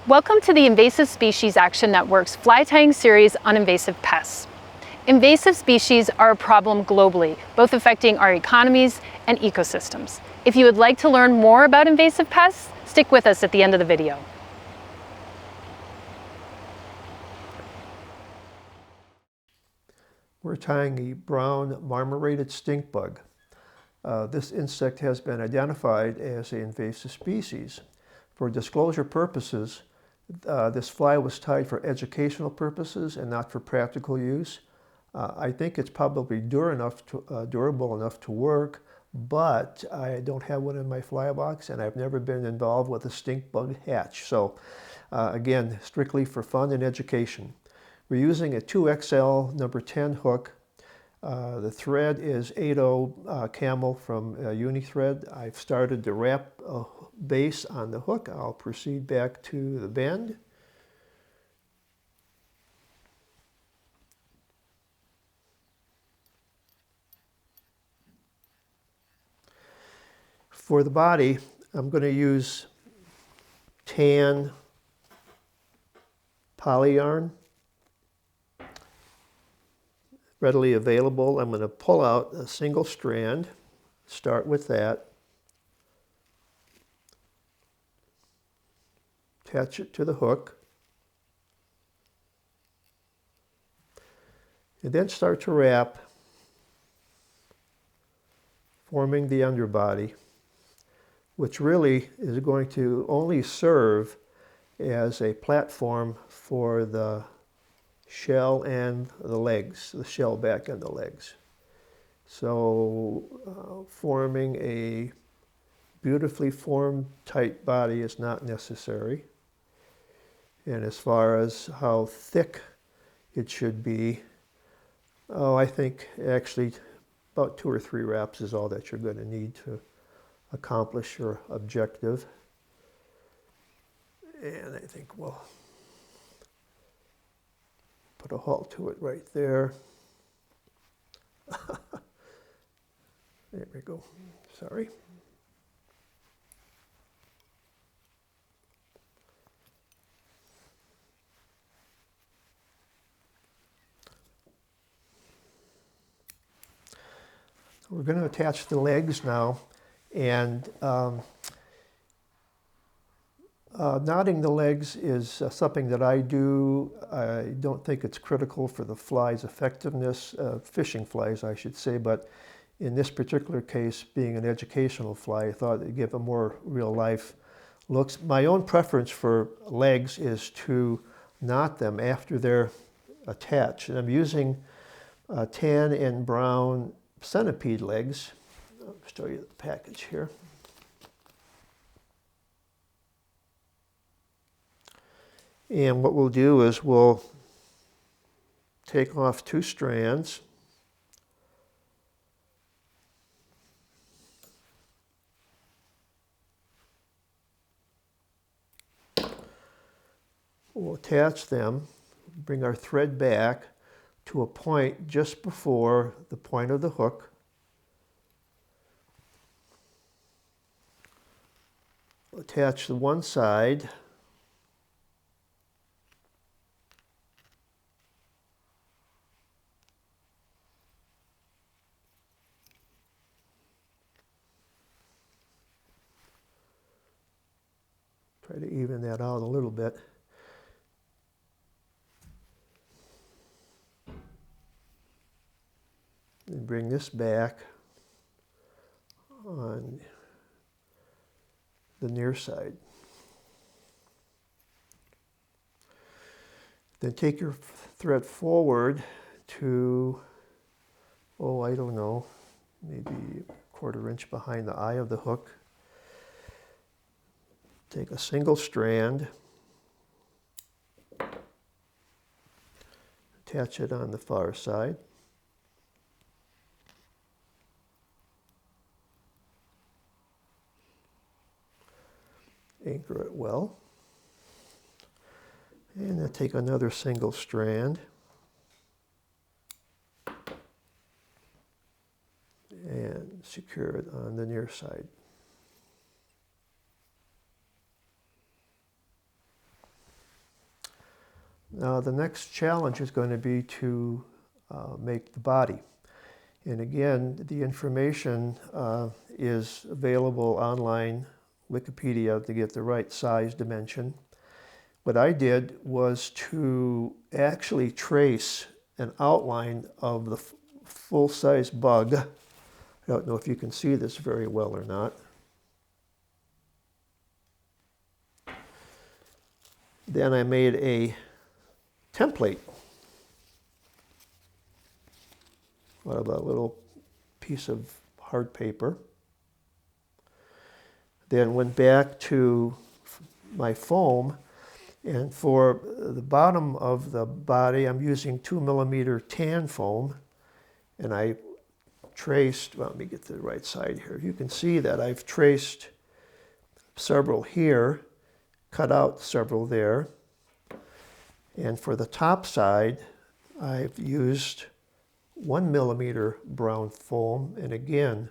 Welcome to the Invasive Species Action Network's fly tying series on invasive pests. Invasive species are a problem globally, both affecting our economies and ecosystems. If you would like to learn more about invasive pests, stick with us at the end of the video. We're tying a brown marmorated stink bug. This insect has been identified as an invasive species. For disclosure purposes, this fly was tied for educational purposes and not for practical use. I think it's probably durable enough to work, but I don't have one in my fly box and I've never been involved with a stink bug hatch. So again, strictly for fun and education. We're using a 2XL number 10 hook. The thread is 8/0 camel from Unithread. I've started to wrap a base on the hook. I'll proceed back to the bend. For the body, I'm going to use tan poly yarn. Readily available. I'm going to pull out a single strand, start with that, attach it to the hook, and then start to wrap, forming the underbody, which really is going to only serve as a platform for the shell and the legs, the shell back and the legs. So forming a beautifully formed tight body is not necessary. And as far as how thick it should be, I think actually about 2 or 3 wraps is all that you're going to need to accomplish your objective. And I think we'll put a halt to it right there. There we go. Sorry. We're going to attach the legs now, and knotting the legs is something that I do. I don't think it's critical for the fly's effectiveness, fishing flies I should say, but in this particular case, being an educational fly, I thought it'd give a more real life looks. My own preference for legs is to knot them after they're attached, and I'm using tan and brown centipede legs. I'll show you the package here. And what we'll do is we'll take off 2 strands. We'll attach them, bring our thread back to a point just before the point of the hook. Attach the one side. Try to even that out a little bit. And bring this back on the near side. Then take your thread forward to, I don't know, maybe a 1/4 inch behind the eye of the hook. Take a single strand, attach it on the far side. Anchor it well. And then take another single strand and secure it on the near side. Now the next challenge is going to be to make the body. And again, the information is available online, Wikipedia, to get the right size dimension. What I did was to actually trace an outline of the full-size bug. I don't know if you can see this very well or not. Then I made a template out of a little piece of hard paper. Then went back to my foam, and for the bottom of the body I'm using 2mm tan foam, and I traced, well, let me get to the right side here. You can see that I've traced several here, cut out several there, and for the top side I've used 1mm brown foam, and again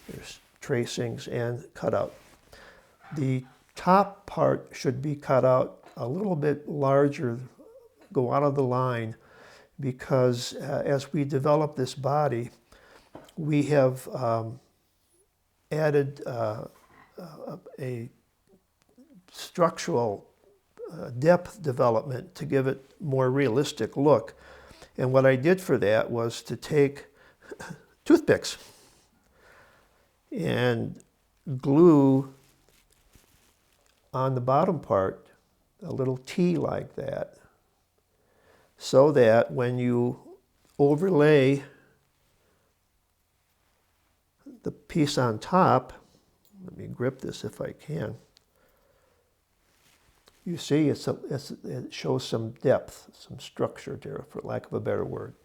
there's tracings and cutout. The top part should be cut out a little bit larger, go out of the line, because as we develop this body, we have added a structural depth development to give it more realistic look. And what I did for that was to take toothpicks and glue on the bottom part a little T like that, so that when you overlay the piece on top, let me grip this if I can, you see it shows some depth, some structure there, for lack of a better word.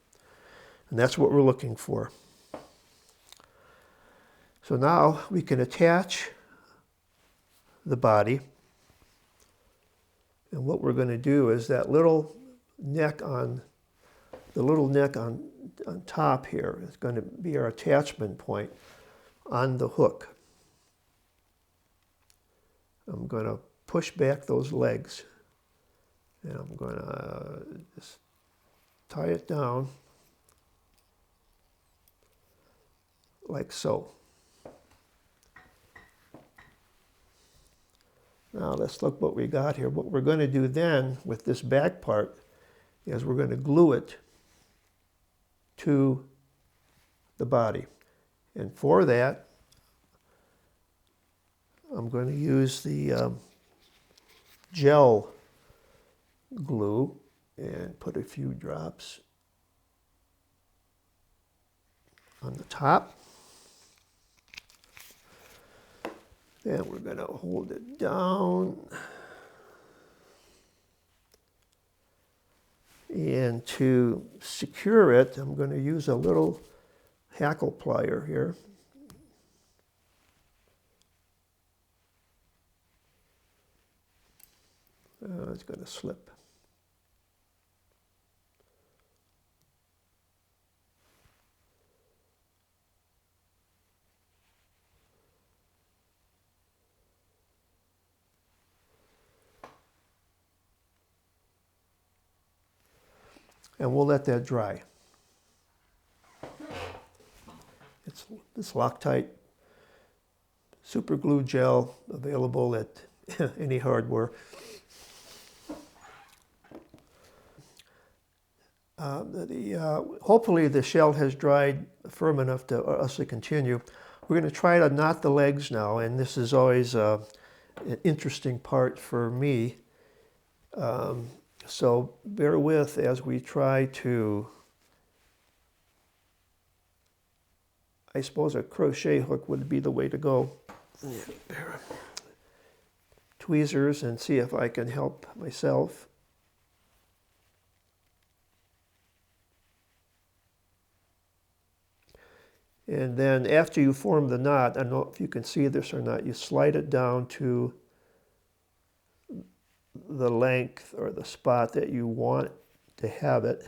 And that's what we're looking for. So now we can attach the body. And what we're going to do is that little neck on top here is going to be our attachment point on the hook. I'm going to push back those legs, and I'm going to just tie it down like so. Now let's look what we got here. What we're going to do then with this back part is we're going to glue it to the body. And for that, I'm going to use the gel glue and put a few drops on the top. Then we're going to hold it down. And to secure it, I'm going to use a little hackle plier here. It's going to slip. And we'll let that dry. It's Loctite super glue gel, available at any hardware. Hopefully the shell has dried firm enough to us to continue. We're going to try to knot the legs now, and this is always an interesting part for me. So bear with as we try to, I suppose a crochet hook would be the way to go. Tweezers, and see if I can help myself. And then after you form the knot, I don't know if you can see this or not, you slide it down to the length or the spot that you want to have it,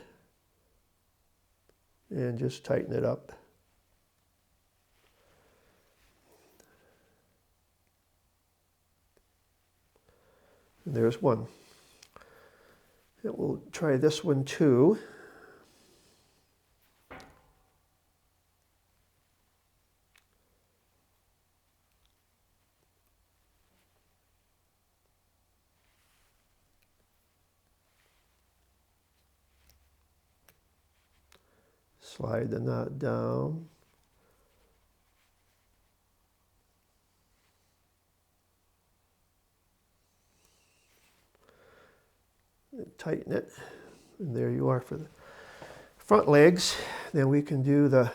and just tighten it up. And there's one. And we'll try this one too. Slide the knot down. And tighten it. And there you are for the front legs. Then we can do the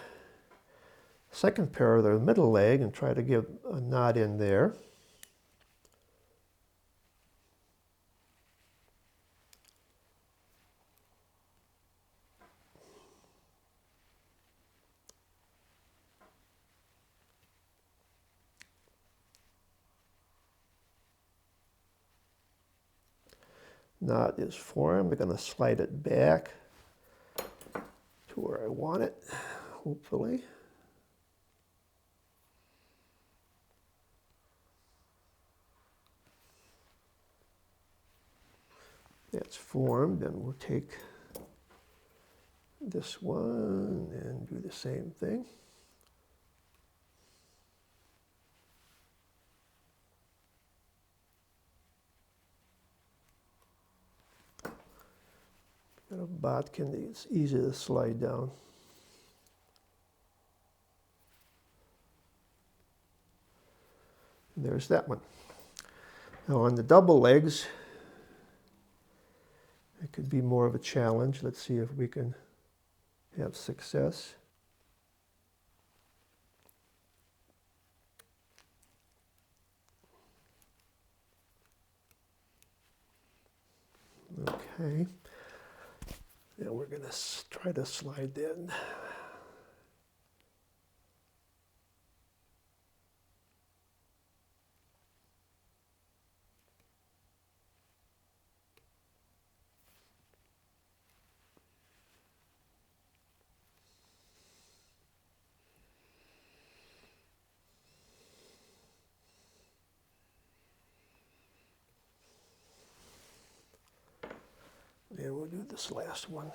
second pair of the middle leg and try to give a knot in there. Knot is formed. I'm going to slide it back to where I want it, hopefully. That's formed, and we'll take this one and do the same thing. Got a bodkin, it's easy to slide down. And there's that one. Now on the double legs, it could be more of a challenge. Let's see if we can have success. Okay. Now we're going to try to slide in. And we'll do this last one.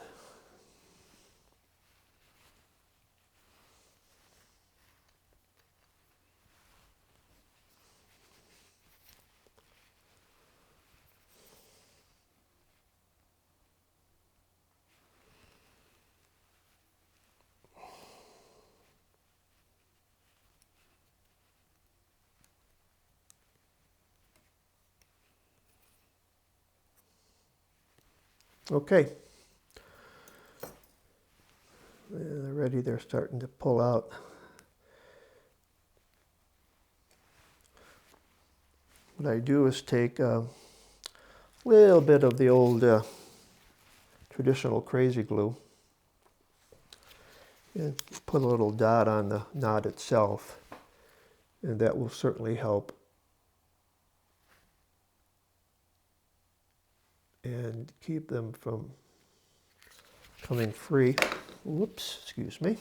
Okay. Already they're starting to pull out. What I do is take a little bit of the old traditional crazy glue and put a little dot on the knot itself, and that will certainly help and keep them from coming free. Whoops, excuse me.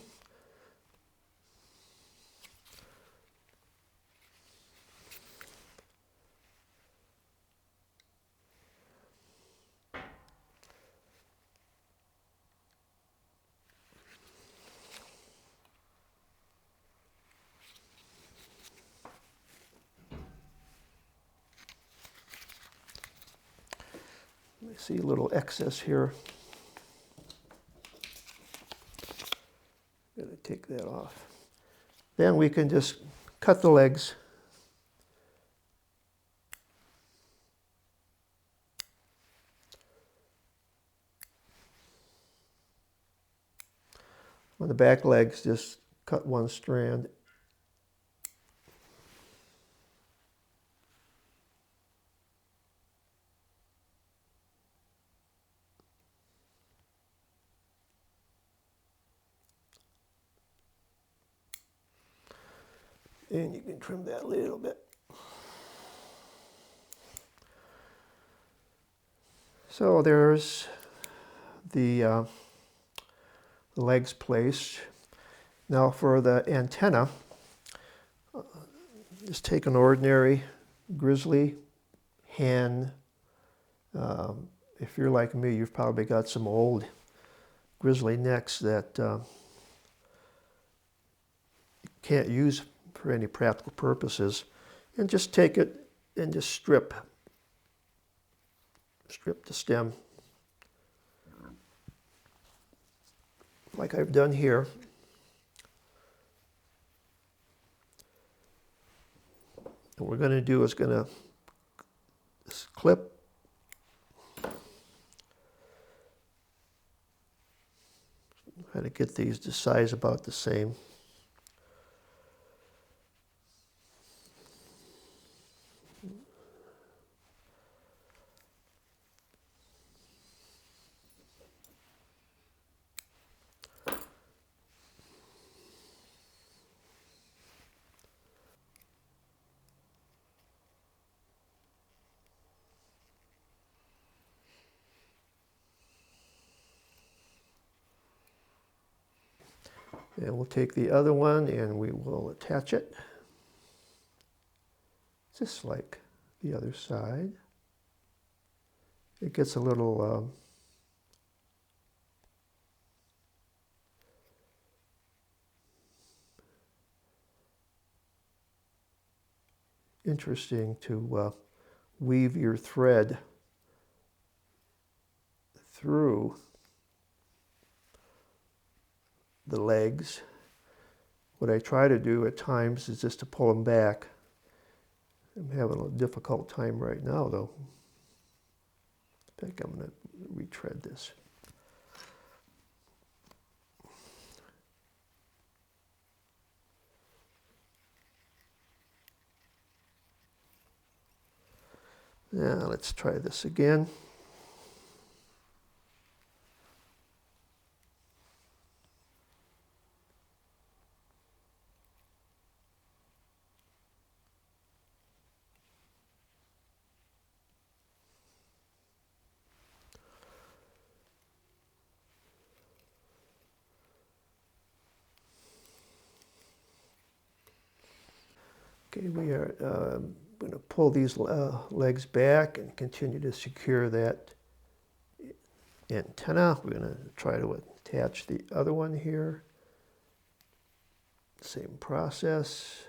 I see a little excess here. I'm going to take that off. Then we can just cut the legs. On the back legs, just cut one strand. And you can trim that a little bit. So there's the legs placed. Now for the antenna, just take an ordinary grizzly hen if you're like me, you've probably got some old grizzly necks that you can't use for any practical purposes, and just take it and just strip the stem like I've done here. What we're going to do is going to clip try to get these to size about the same. And we'll take the other one and we will attach it, just like the other side. It gets a little interesting to weave your thread through the legs. What I try to do at times is just to pull them back. I'm having a difficult time right now, though. I think I'm going to retread this. Now let's try this again. Okay, we are going to pull these legs back and continue to secure that antenna. We're going to try to attach the other one here. Same process.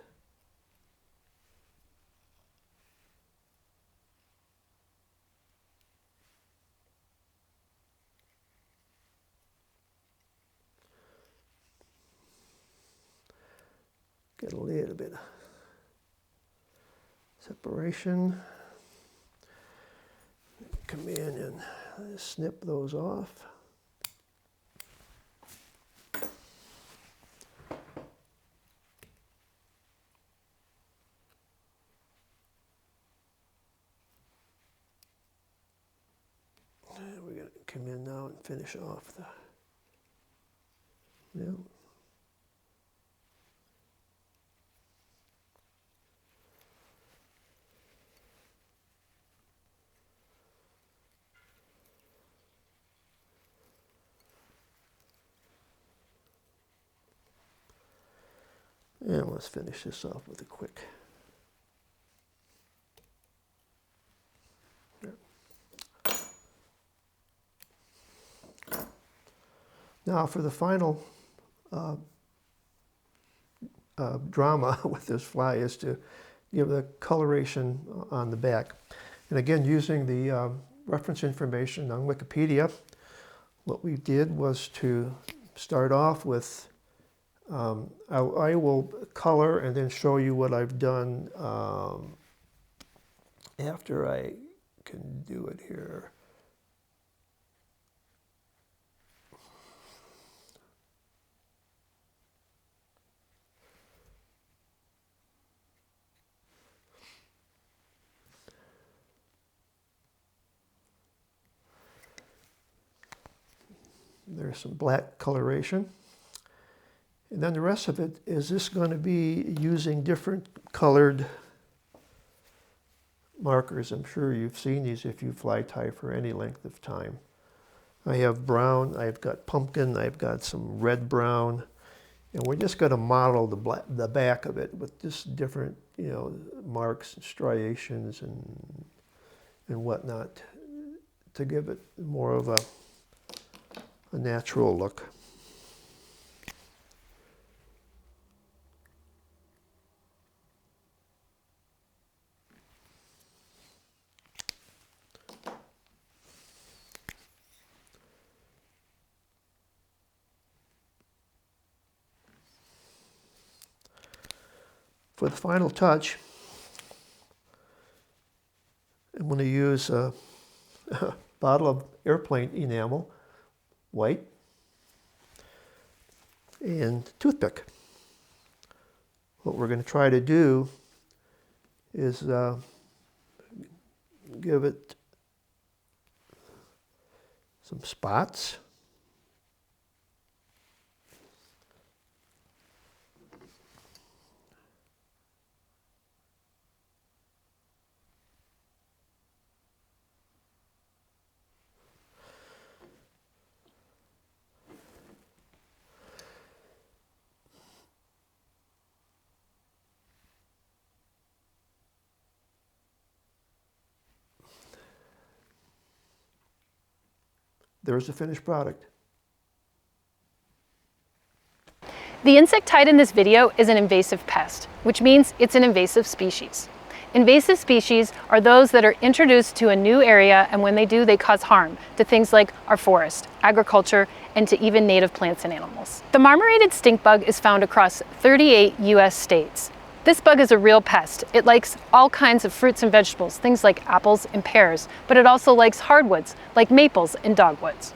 Get a little bit of separation. Come in and snip those off. And we're going to come in now and finish off the, yeah. And let's finish this off with a quick. Now for the final drama with this fly is to give the coloration on the back. And again, using the reference information on Wikipedia, what we did was to start off with I will color and then show you what I've done after I can do it here. There's some black coloration. And then the rest of it is just going to be using different colored markers. I'm sure you've seen these if you fly tie for any length of time. I have brown, I've got pumpkin, I've got some red brown, and we're just going to model the back of it with just different, you know, marks and striations and whatnot to give it more of a natural look. For the final touch, I'm going to use a bottle of airplane enamel, white, and toothpick. What we're going to try to do is give it some spots. There's the finished product. The insecticide in this video is an invasive pest, which means it's an invasive species. Invasive species are those that are introduced to a new area, and when they do, they cause harm to things like our forest, agriculture, and to even native plants and animals. The marmorated stink bug is found across 38 US states. This bug is a real pest. It likes all kinds of fruits and vegetables, things like apples and pears, but it also likes hardwoods, like maples and dogwoods.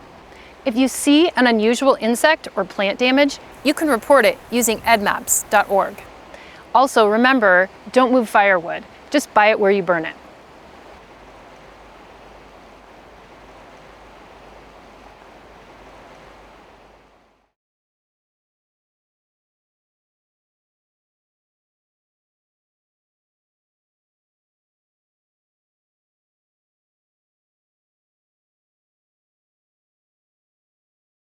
If you see an unusual insect or plant damage, you can report it using edmaps.org. Also, remember, don't move firewood. Just buy it where you burn it.